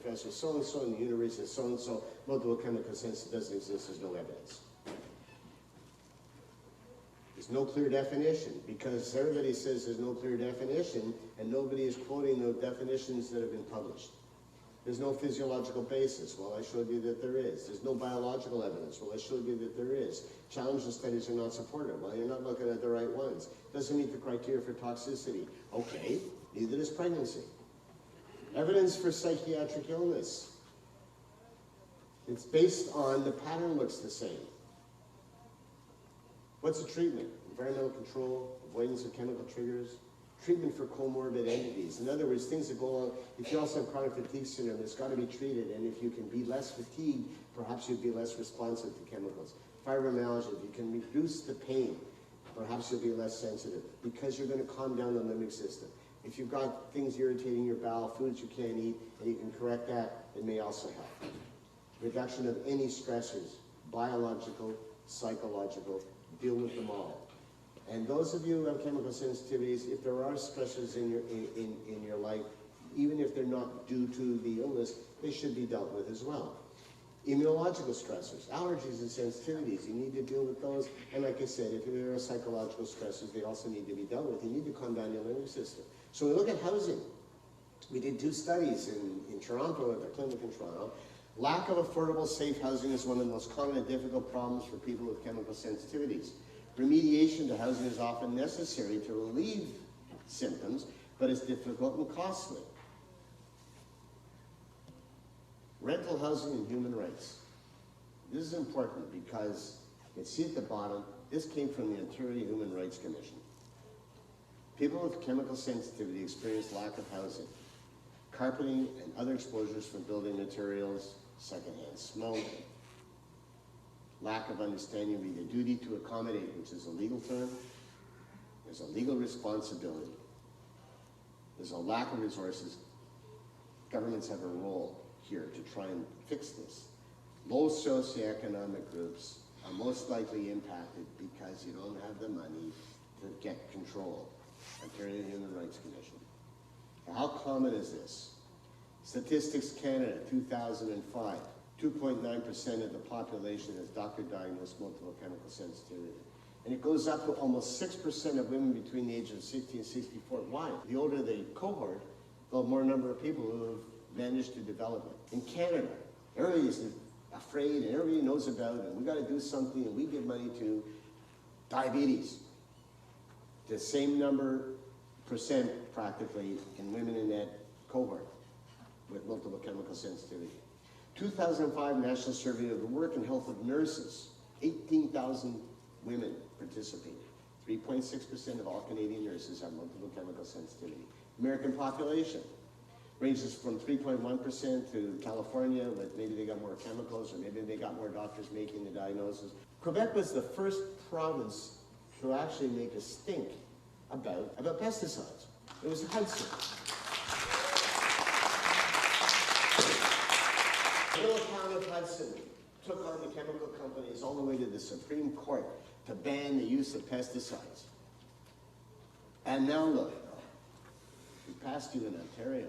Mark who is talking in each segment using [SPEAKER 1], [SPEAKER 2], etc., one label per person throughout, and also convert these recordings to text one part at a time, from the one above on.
[SPEAKER 1] professor so-and-so in the university so-and-so, multiple chemical sensitivity doesn't exist, there's no evidence. There's no clear definition, because everybody says there's no clear definition, and nobody is quoting the definitions that have been published. There's no physiological basis. Well, I showed you that there is. There's no biological evidence. Well, I showed you that there is. Challenge studies are not supported. Well, you're not looking at the right ones. Doesn't meet the criteria for toxicity. Okay, neither does pregnancy. Evidence for psychiatric illness. It's based on the pattern looks the same. What's the treatment? Environmental control, avoidance of chemical triggers, treatment for comorbid entities. In other words, things that go on. If you also have chronic fatigue syndrome, it's got to be treated, and if you can be less fatigued, perhaps you'd be less responsive to chemicals. Fibromyalgia, if you can reduce the pain, perhaps you'll be less sensitive, because you're going to calm down the limbic system. If you've got things irritating your bowel, foods you can't eat, and you can correct that, it may also help. Reduction of any stressors, biological, psychological, deal with them all. And those of you who have chemical sensitivities, if there are stressors in your life, even if they're not due to the illness, they should be dealt with as well. Immunological stressors, allergies and sensitivities, you need to deal with those. And like I said, if there are psychological stressors, they also need to be dealt with. You need to calm down your limbic system. So we look at housing. We did 2 studies in Toronto, at the clinic in Toronto. Lack of affordable, safe housing is one of the most common and difficult problems for people with chemical sensitivities. Remediation to housing is often necessary to relieve symptoms, but it's difficult and costly. Rental housing and human rights. This is important because you can see at the bottom, this came from the Ontario Human Rights Commission. People with chemical sensitivity experience lack of housing, carpeting and other exposures from building materials, secondhand smoke, lack of understanding of the duty to accommodate, which is a legal term. There's a legal responsibility. There's a lack of resources. Governments have a role here to try and fix this. Low socioeconomic groups are most likely impacted because you don't have the money to get control. Ontario Human Rights Commission. How common is this? Statistics Canada, 2005, 2.9% of the population has doctor-diagnosed multiple chemical sensitivity. And it goes up to almost 6% of women between the ages of 60 and 64. Why? The older the cohort, the more number of people who have managed to develop it. In Canada, everybody is afraid and everybody knows about it, and we got to do something, and we give money to diabetes. The same percent practically in women in that cohort with multiple chemical sensitivity. 2005 National Survey of the Work and Health of Nurses, 18,000 women participated. 3.6% of all Canadian nurses have multiple chemical sensitivity. American population ranges from 3.1% to California, but maybe they got more chemicals, or maybe they got more doctors making the diagnosis. Quebec was the first province to actually make a stink about pesticides. It was Hudson. The little town of Hudson took on the chemical companies all the way to the Supreme Court to ban the use of pesticides. And now look, we passed you in Ontario.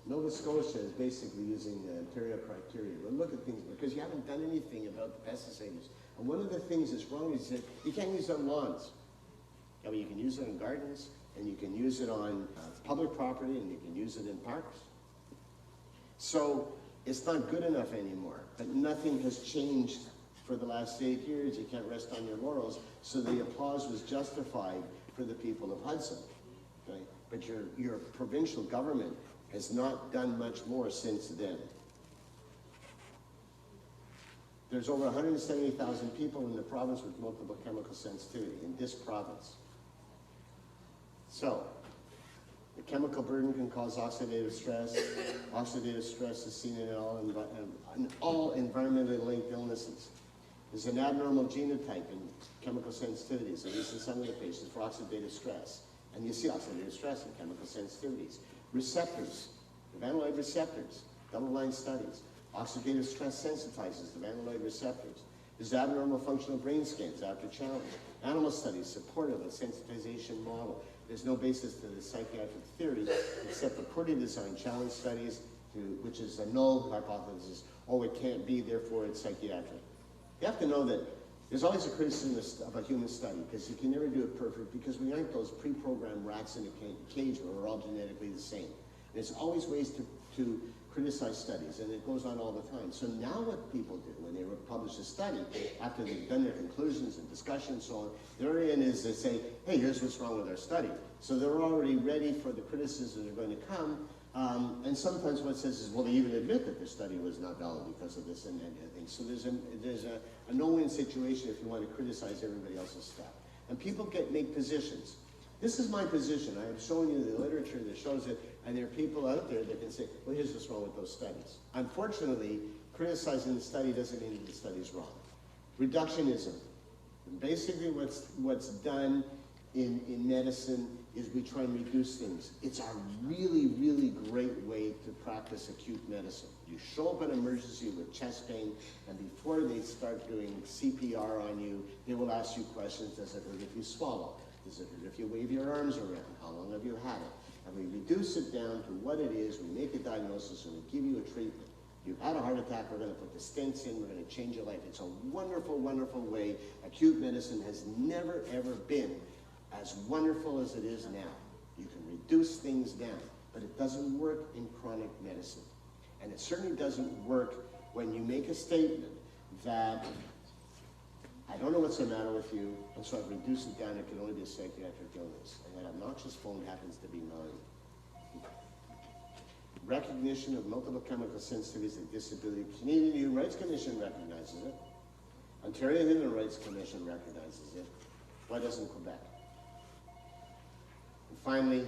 [SPEAKER 1] Nova Scotia is basically using the Ontario criteria. But look at things, because you haven't done anything about the pesticides. And one of the things that's wrong is that you can't use it on lawns. I mean, you can use it in gardens, and you can use it on public property, and you can use it in parks. So it's not good enough anymore, but nothing has changed for the last 8 years. You can't rest on your laurels. So the applause was justified for the people of Hudson. Okay? But your provincial government has not done much more since then. There's over 170,000 people in the province with multiple chemical sensitivity, in this province. So, the chemical burden can cause oxidative stress. Oxidative stress is seen in all environmentally linked illnesses. There's an abnormal genotype in chemical sensitivities, at least in some of the patients, for oxidative stress. And you see oxidative stress in chemical sensitivities. Receptors, the vanilloid receptors, double-blind studies. Oxidative stress sensitizes the vanilloid receptors. There's abnormal functional brain scans after challenge. Animal studies supportive of sensitization model. There's no basis to the psychiatric theory except for poorly designed challenge studies which is a null hypothesis. Oh, it can't be, therefore it's psychiatric. You have to know that there's always a criticism of a human study, because you can never do it perfect, because we aren't those pre-programmed rats in a cage where we're all genetically the same. There's always ways to criticize studies, and it goes on all the time. So now what people do when they publish a study, after they've done their conclusions and discussion and so on, their in is they say, hey, here's what's wrong with our study. So they're already ready for the criticisms that are going to come. And sometimes what it says is, well, they even admit that their study was not valid because of this and that and thing. So there's a no-win situation if you want to criticize everybody else's stuff. And people make positions. This is my position. I have shown you the literature that shows it, and there are people out there that can say, well, here's what's wrong with those studies. Unfortunately, criticizing the study doesn't mean that the study's wrong. Reductionism. And basically what's done in medicine is we try and reduce things. It's a really, really great way to practice acute medicine. You show up in an emergency with chest pain, and before they start doing CPR on you, they will ask you questions. Does it hurt if you swallow? Does it hurt if you wave your arms around? How long have you had it? And we reduce it down to what it is, we make a diagnosis, and we give you a treatment. You've had a heart attack, we're going to put the stents in, we're going to change your life. It's a wonderful, wonderful way. Acute medicine has never, ever been as wonderful as it is now. You can reduce things down, but it doesn't work in chronic medicine. And it certainly doesn't work when you make a statement that, I don't know what's the matter with you, and so I've reduced it down, it can only be a psychiatric illness. And that obnoxious phone happens to be mine. Recognition of multiple chemical sensitivities and disability. Canadian Human Rights Commission recognizes it. Ontario Human Rights Commission recognizes it. Why doesn't Quebec? And finally,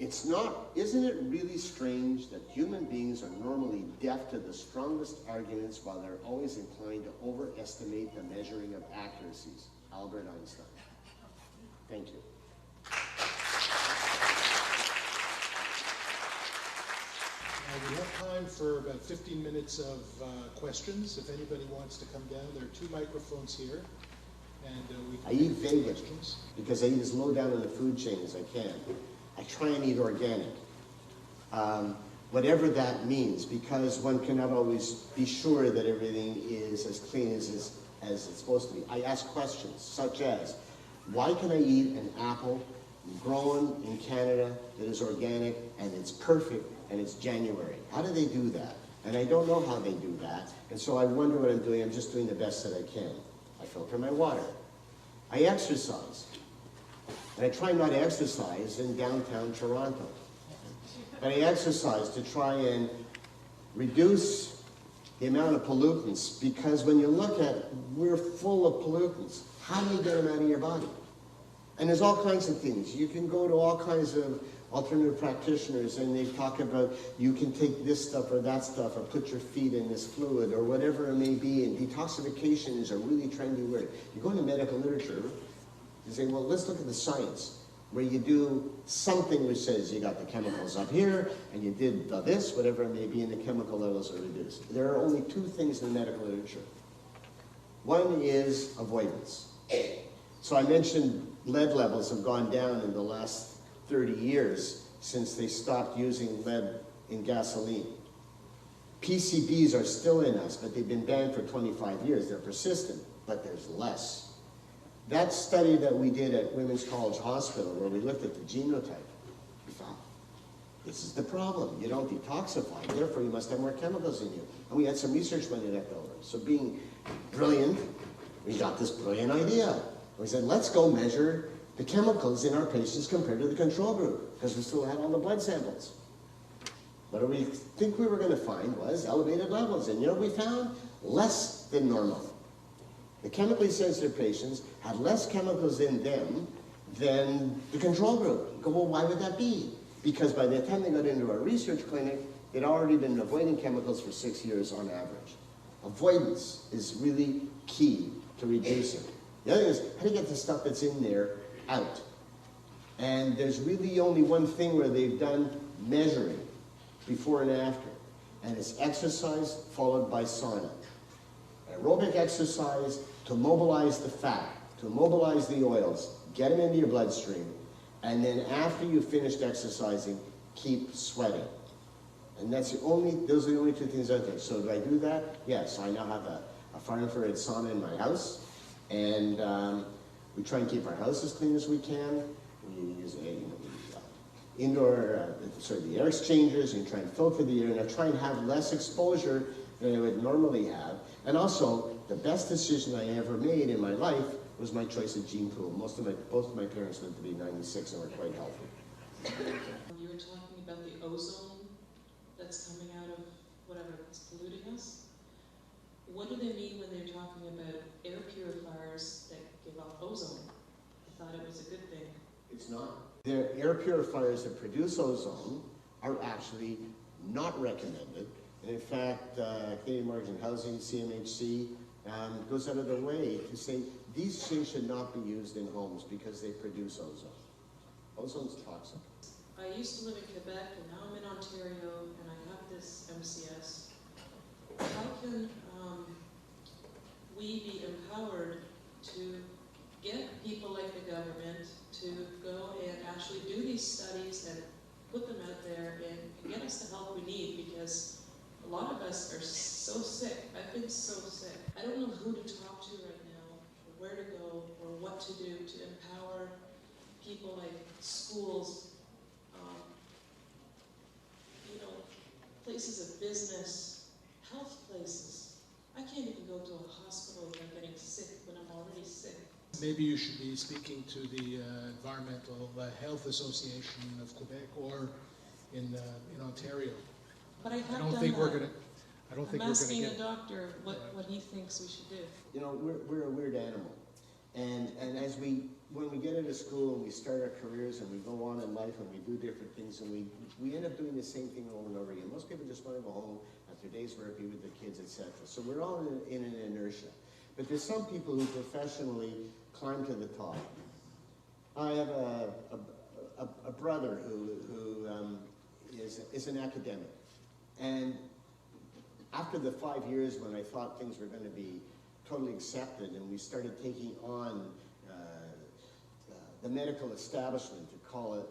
[SPEAKER 1] isn't it really strange that human beings are normally deaf to the strongest arguments while they're always inclined to overestimate the measuring of accuracies? Albert Einstein. Thank you.
[SPEAKER 2] We have time for about 15 minutes of questions. If anybody wants to come down, there are 2 microphones here. And we can
[SPEAKER 1] I eat vegan because I eat as low down in the food chain as I can. I try and eat organic, whatever that means, because one cannot always be sure that everything is as clean as it's supposed to be. I ask questions such as, why can I eat an apple grown in Canada that is organic and it's perfect and it's January? How do they do that? And I don't know how they do that, and so I wonder what I'm doing. I'm just doing the best that I can. I filter my water. I exercise. And I try not to exercise in downtown Toronto. But I exercise to try and reduce the amount of pollutants, because when you look at it, we're full of pollutants. How do you get them out of your body? And there's all kinds of things. You can go to all kinds of alternative practitioners and they talk about you can take this stuff or that stuff or put your feet in this fluid or whatever it may be, and detoxification is a really trendy word. You go into medical literature, you say, well, let's look at the science, where you do something which says you got the chemicals up here and you did this, whatever it may be, and the chemical levels are reduced. There are only 2 things in the medical literature. One is avoidance. So I mentioned lead levels have gone down in the last 30 years since they stopped using lead in gasoline. PCBs are still in us, but they've been banned for 25 years. They're persistent, but there's less. That study that we did at Women's College Hospital, where we looked at the genotype, we found this is the problem. You don't detoxify, therefore you must have more chemicals in you. And we had some research money left over. So being brilliant, we got this brilliant idea. We said, let's go measure the chemicals in our patients compared to the control group, because we still had all the blood samples. What do we think we were going to find was elevated levels, and you know what we found? Less than normal. The chemically sensitive patients had less chemicals in them than the control group. You go, well, why would that be? Because by the time they got into our research clinic, they'd already been avoiding chemicals for 6 years on average. Avoidance is really key to reducing. The other thing is, how do you get the stuff that's in there out? And there's really only one thing where they've done measuring before and after, and it's exercise followed by sauna. Aerobic exercise to mobilize the fat, to mobilize the oils, get them into your bloodstream, and then after you've finished exercising, keep sweating. And those are the only two things out there. So do I do that? Yes, I now have a far-infrared sauna in my house, and we try and keep our house as clean as we can. We use the air exchangers, and try and filter the air, and I try and have less exposure than I would normally have. And also, the best decision I ever made in my life was my choice of gene pool. Both of my parents lived to be 96 and were quite healthy.
[SPEAKER 3] You were talking about the ozone that's coming out of whatever is polluting us. What do they mean when they're talking about air purifiers that give off ozone? I thought it was a good thing.
[SPEAKER 1] It's not. The air purifiers that produce ozone are actually not recommended. And in fact, Canadian Margin Housing, CMHC, goes out of their way to say these things should not be used in homes because they produce ozone. Ozone's toxic.
[SPEAKER 3] I used to live in Quebec, and now I'm in Ontario, and I have this MCS. How can we be empowered to get people like the government to go and actually do these studies and put them out there and get us the help we need? Because a lot of us are so sick. I've been so sick. I don't know who to talk to right now, or where to go, or what to do to empower people like schools, places of business, health places. I can't even go to a hospital if I'm getting sick when I'm already sick.
[SPEAKER 2] Maybe you should be speaking to the Environmental Health Association of Quebec or in Ontario.
[SPEAKER 3] But I
[SPEAKER 2] don't think we're going to.
[SPEAKER 3] I'm asking a doctor what he thinks we should do.
[SPEAKER 1] You know, we're a weird animal, and when we get into school and we start our careers and we go on in life and we do different things and we end up doing the same thing over and over again. Most people just want to go home after days work, be with their kids, etc. So we're all in an inertia. But there's some people who professionally climb to the top. I have a brother who is an academic, and after the 5 years when I thought things were going to be totally accepted and we started taking on the medical establishment, to call it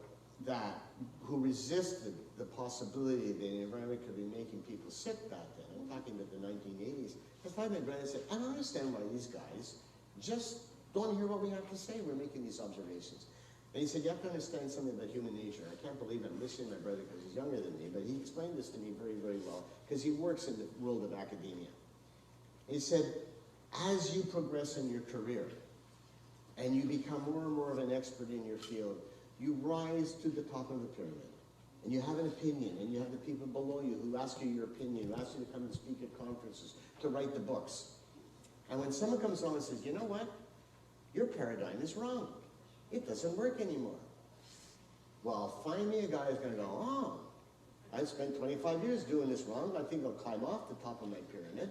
[SPEAKER 1] that, who resisted the possibility that the environment could be making people sick back then. I'm talking about the 1980s. I finally read and said, I don't understand why these guys just don't hear what we have to say. We're making these observations. And he said, you have to understand something about human nature. I can't believe I'm listening to my brother because he's younger than me, but he explained this to me very, very well because he works in the world of academia. He said, as you progress in your career and you become more and more of an expert in your field, you rise to the top of the pyramid. And you have an opinion, and you have the people below you who ask you your opinion, who ask you to come and speak at conferences, to write the books. And when someone comes along and says, you know what? Your paradigm is wrong. It doesn't work anymore. Well, find me a guy who's going to go, oh, I spent 25 years doing this wrong. I think I'll climb off the top of my pyramid,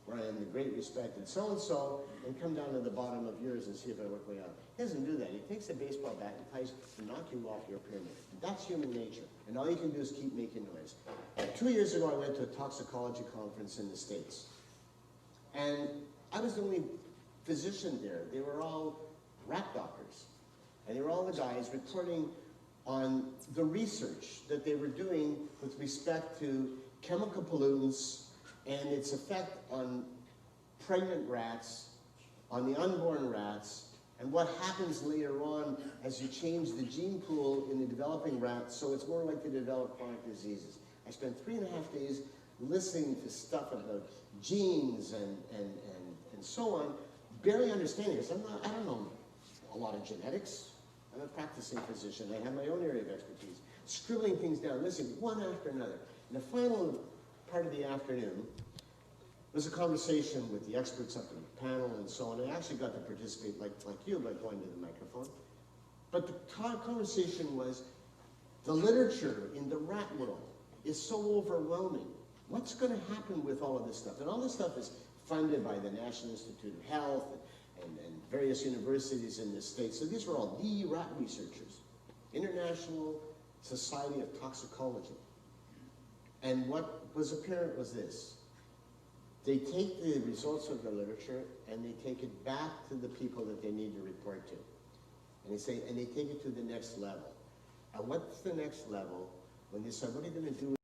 [SPEAKER 1] where I am the great respected so-and-so, and come down to the bottom of yours and see if I work way out. He doesn't do that. He takes a baseball bat and tries to knock you off your pyramid. That's human nature. And all you can do is keep making noise. 2 years ago, I went to a toxicology conference in the States. And I was the only physician there. They were all rat doctors. And they were all the guys reporting on the research that they were doing with respect to chemical pollutants and its effect on pregnant rats, on the unborn rats, and what happens later on as you change the gene pool in the developing rat so it's more likely to develop chronic diseases. I spent 3.5 days listening to stuff about genes and so on, barely understanding this. I don't know a lot of genetics. I'm a practicing physician. I have my own area of expertise. Scribbling things down, listening one after another. And the final part of the afternoon was a conversation with the experts up in the panel and so on. I actually got to participate like you by going to the microphone. But the conversation was, the literature in the rat world is so overwhelming. What's going to happen with all of this stuff? And all this stuff is funded by the National Institute of Health and various universities in the States. So these were all the rat researchers, International Society of Toxicology. And what was apparent was this. They take the results of the literature and they take it back to the people that they need to report to. And they take it to the next level. And what's the next level? When they say, what are you going to do